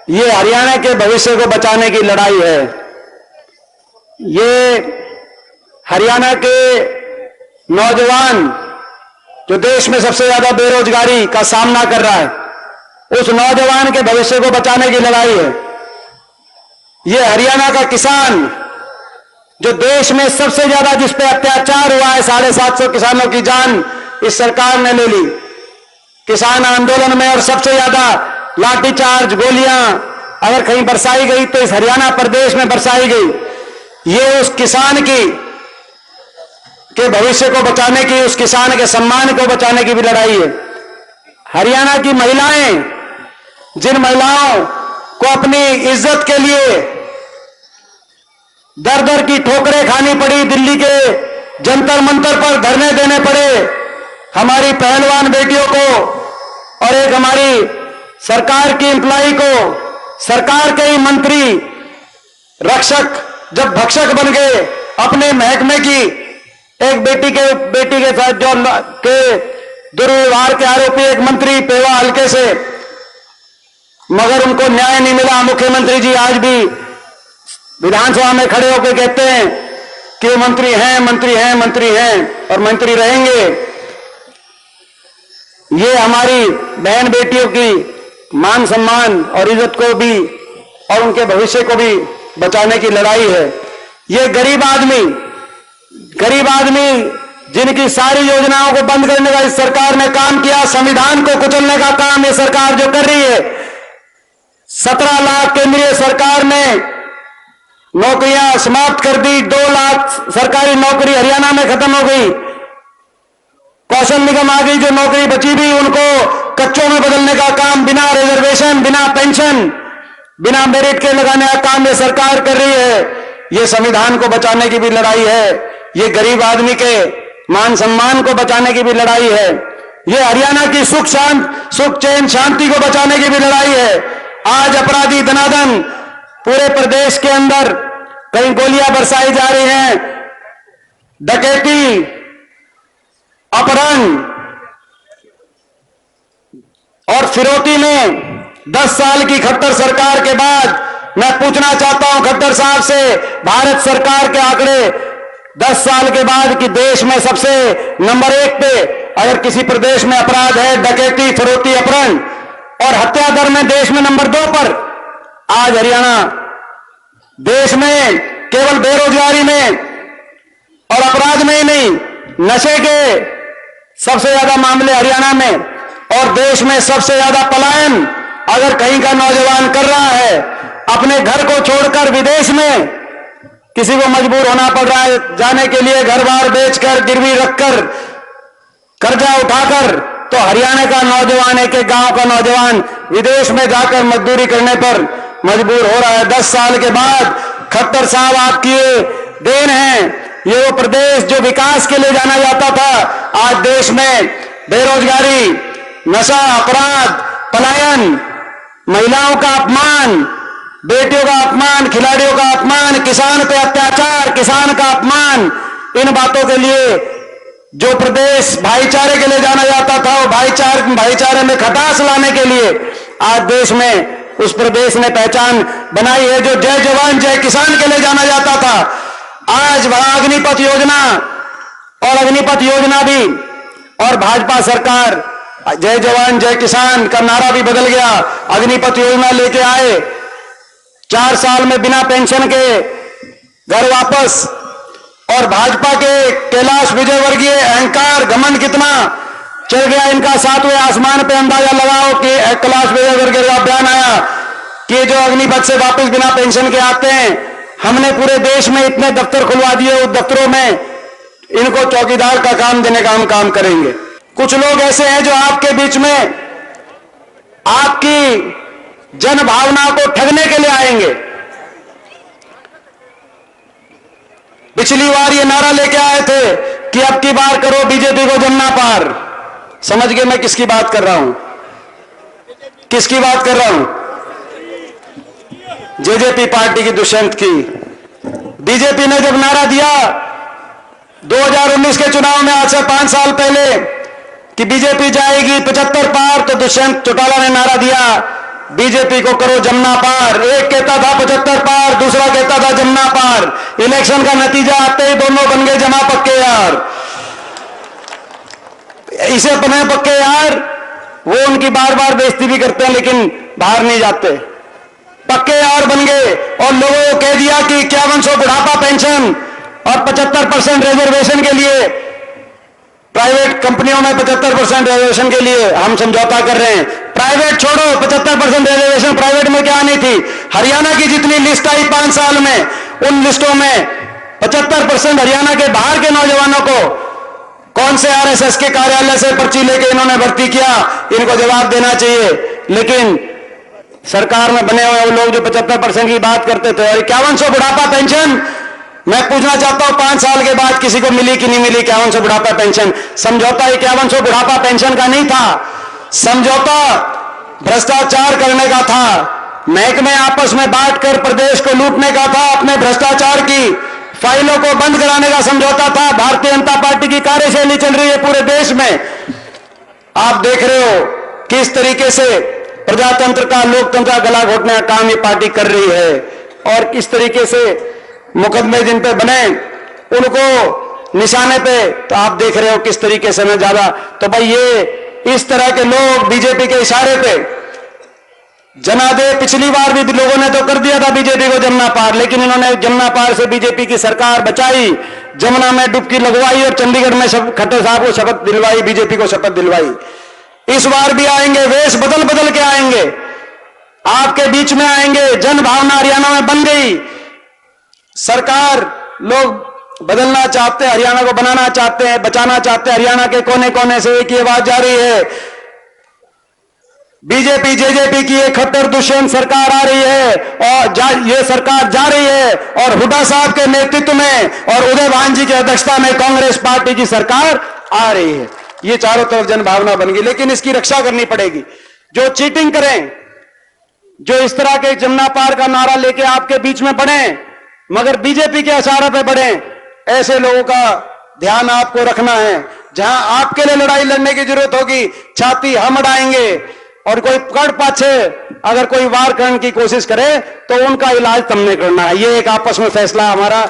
ये हरियाणा के भविष्य को बचाने की लड़ाई है। ये हरियाणा के नौजवान जो देश में सबसे ज्यादा बेरोजगारी का सामना कर रहा है, उस नौजवान के भविष्य को बचाने की लड़ाई है। ये हरियाणा का किसान जो देश में सबसे ज्यादा जिस पे अत्याचार हुआ है, 750 किसानों की जान इस सरकार ने ले ली किसान आंदोलन में, और सबसे ज्यादा लाठीचार्ज गोलियां अगर कहीं बरसाई गई तो इस हरियाणा प्रदेश में बरसाई गई। ये उस किसान के भविष्य को बचाने की, उस किसान के सम्मान को बचाने की भी लड़ाई है। हरियाणा की महिलाएं, जिन महिलाओं को अपनी इज्जत के लिए दर दर की ठोकरें खानी पड़ी, दिल्ली के जंतर मंतर पर धरने देने पड़े, हमारी पहलवान बेटियों को और एक हमारी सरकार की एम्प्लॉई को सरकार के ही मंत्री रक्षक जब भक्षक बन गए, अपने महकमे की एक बेटी के साथ जो के दुर्व्यवहार के आरोपी एक मंत्री पेवा हल्के से, मगर उनको न्याय नहीं मिला। मुख्यमंत्री जी आज भी विधानसभा में खड़े होकर कहते हैं कि वो मंत्री हैं, मंत्री हैं, मंत्री हैं और मंत्री रहेंगे। ये हमारी बहन बेटियों की मान सम्मान और इज्जत को भी और उनके भविष्य को भी बचाने की लड़ाई है। ये गरीब आदमी जिनकी सारी योजनाओं को बंद करने का इस सरकार ने काम किया, संविधान को कुचलने का काम ये सरकार जो कर रही है। 17 लाख केंद्रीय सरकार ने नौकरियां समाप्त कर दी, 2 लाख सरकारी नौकरी हरियाणा में खत्म हो गई। कौशल निगम आ गई, जो नौकरी बची भी उनको कच्चों में बदलने का काम, बिना रिजर्वेशन, बिना पेंशन, बिना मेरिट के लगाने का काम ये सरकार कर रही है। ये संविधान को बचाने की भी लड़ाई है, ये गरीब आदमी के मान सम्मान को बचाने की भी लड़ाई है, ये हरियाणा की सुख चैन शांति को बचाने की भी लड़ाई है। आज अपराधी धनाधन पूरे प्रदेश के अंदर कहीं गोलियां बरसाई जा रही हैं, डकैती, अपहरण और फिरौती में 10 साल की खट्टर सरकार के बाद मैं पूछना चाहता हूं खट्टर साहब से, भारत सरकार के आंकड़े 10 साल के बाद कि देश में सबसे नंबर 1 पे अगर किसी प्रदेश में अपराध है, डकैती, फिरौती, अपहरण और हत्या दर में देश में नंबर 2 पर, आज हरियाणा देश में केवल बेरोजगारी में और अपराध में ही नहीं, नशे के सबसे ज्यादा मामले हरियाणा में, और देश में सबसे ज्यादा पलायन अगर कहीं का नौजवान कर रहा है, अपने घर को छोड़कर विदेश में किसी को मजबूर होना पड़ रहा है जाने के लिए, घर बार बेचकर, गिरवी रखकर, कर्जा उठाकर, तो हरियाणा का नौजवान, एक एक गांव का नौजवान विदेश में जाकर मजदूरी करने पर मजबूर हो रहा है। 10 साल के बाद खट्टर साहब आपकी देन है, ये वो प्रदेश जो विकास के लिए जाना जाता था, आज देश में बेरोजगारी, नशा, अपराध, पलायन, महिलाओं का अपमान, बेटियों का अपमान, खिलाड़ियों का अपमान, किसान पे अत्याचार, किसान का अपमान, इन बातों के लिए जो प्रदेश भाईचारे के लिए जाना जाता था, वो भाईचारे में खटास लाने के लिए आज देश में उस प्रदेश ने पहचान बनाई है। जो जय जवान जय किसान के लिए जाना जाता था, आज वहां अग्निपथ योजना और अग्निपथ योजना भी, और भाजपा सरकार जय जवान जय किसान का नारा भी बदल गया, अग्निपथ योजना लेके आए। 4 साल में बिना पेंशन के घर वापस, और भाजपा के कैलाश विजयवर्गीय अहंकार घमंड कितना चल गया इनका, 7वें आसमान पे अंदाजा लगाओ कि कैलाश विजयवर्गीय का बयान आया कि जो अग्निपथ से वापस बिना पेंशन के आते हैं, हमने पूरे देश में इतने दफ्तर खुलवा दिए, उस दफ्तरों में इनको चौकीदार का काम देने का हम काम करेंगे। कुछ लोग ऐसे हैं जो आपके बीच में आपकी जन भावना को ठगने के लिए आएंगे। पिछली बार ये नारा लेके आए थे कि अब की बार करो बीजेपी को जमना पार। समझ गए मैं किसकी बात कर रहा हूं? किसकी बात कर रहा हूं? जेजेपी पार्टी की, दुष्यंत की। बीजेपी ने जब नारा दिया 2019 के चुनाव में, आज से 5 साल पहले, कि बीजेपी जाएगी 75 पार, तो दुष्यंत चौटाला ने नारा दिया बीजेपी को करो जमुना पार। एक कहता था 75 पार, दूसरा कहता था जमुना पार। इलेक्शन का नतीजा आते ही दोनों बन गए जमा पक्के यार। इसे अपने पक्के यार, वो उनकी बार बार बेइज्जती भी करते हैं लेकिन बाहर नहीं जाते। पक्के यार बन गए और लोगों को कह दिया कि 5100 बुढ़ापा पेंशन और 75% रिजर्वेशन के लिए, प्राइवेट कंपनियों में 75% रिजर्वेशन के लिए हम समझौता कर रहे हैं। प्राइवेट छोड़ो, 75% रिजर्वेशन प्राइवेट में क्या आनी थी? हरियाणा की जितनी लिस्ट आई 5 साल में, उन लिस्टों में 75% हरियाणा के बाहर के नौजवानों को कौन से आरएसएस के कार्यालय से पर्ची लेके इन्होंने भर्ती किया? इनको जवाब देना चाहिए। लेकिन सरकार में बने हुए वो लोग जो 75% की बात करते थे, और 5100 बुढ़ापा पेंशन, मैं पूछना चाहता हूं 5 साल के बाद किसी को मिली कि नहीं मिली 5100 बुढ़ापा पेंशन? समझौता 5100 बुढ़ापा पेंशन का नहीं था, समझौता भ्रष्टाचार करने का था, महकमे आपस में बांटकर प्रदेश को लूटने का था, अपने भ्रष्टाचार की फाइलों को बंद कराने का समझौता था। भारतीय जनता पार्टी की कार्यशैली चल रही है पूरे देश में। आप देख रहे हो किस तरीके से प्रजातंत्र का, लोकतंत्र का गला घोटने का काम ये पार्टी कर रही है, और किस तरीके से मुकदमे जिन पे बने उनको निशाने पे, तो आप देख रहे हो किस तरीके से मैं ज्यादा, तो भाई ये इस तरह के लोग बीजेपी के इशारे पे जनादे, पिछली बार भी लोगों ने तो कर दिया था बीजेपी को जमुना पार, लेकिन इन्होंने जमुना पार से बीजेपी की सरकार बचाई, जमुना में डुबकी लगवाई और चंडीगढ़ में खट्टर साहब को शपथ दिलवाई, बीजेपी को शपथ दिलवाई। इस बार भी आएंगे, वेश बदल बदल के आएंगे, आपके बीच में आएंगे। जन भावना हरियाणा में बन गई, सरकार लोग बदलना चाहते हैं, हरियाणा को बनाना चाहते हैं, बचाना चाहते हैं। हरियाणा के कोने कोने से एक ही आवाज जा रही है, बीजेपी जेजेपी की एक खट्टर दुष्यंत सरकार आ रही है, और ये सरकार जा रही है, और हुड्डा साहब के नेतृत्व में और उदय भान जी की अध्यक्षता में कांग्रेस पार्टी की सरकार आ रही है। ये चारों तरफ जन भावना बन गई, लेकिन इसकी रक्षा करनी पड़ेगी। जो चीटिंग करें, जो इस तरह के जमुना पार का नारा लेके आपके बीच में बढ़े मगर बीजेपी के इशारे पे बढ़े, ऐसे लोगों का ध्यान आपको रखना है। जहां आपके लिए लड़ाई लड़ने की जरूरत होगी, छाती हम अड़ाएंगे, और कोई पकड़ पाछे अगर कोई वार करने की कोशिश करे तो उनका इलाज तुमने करना है। ये एक आपस में फैसला हमारा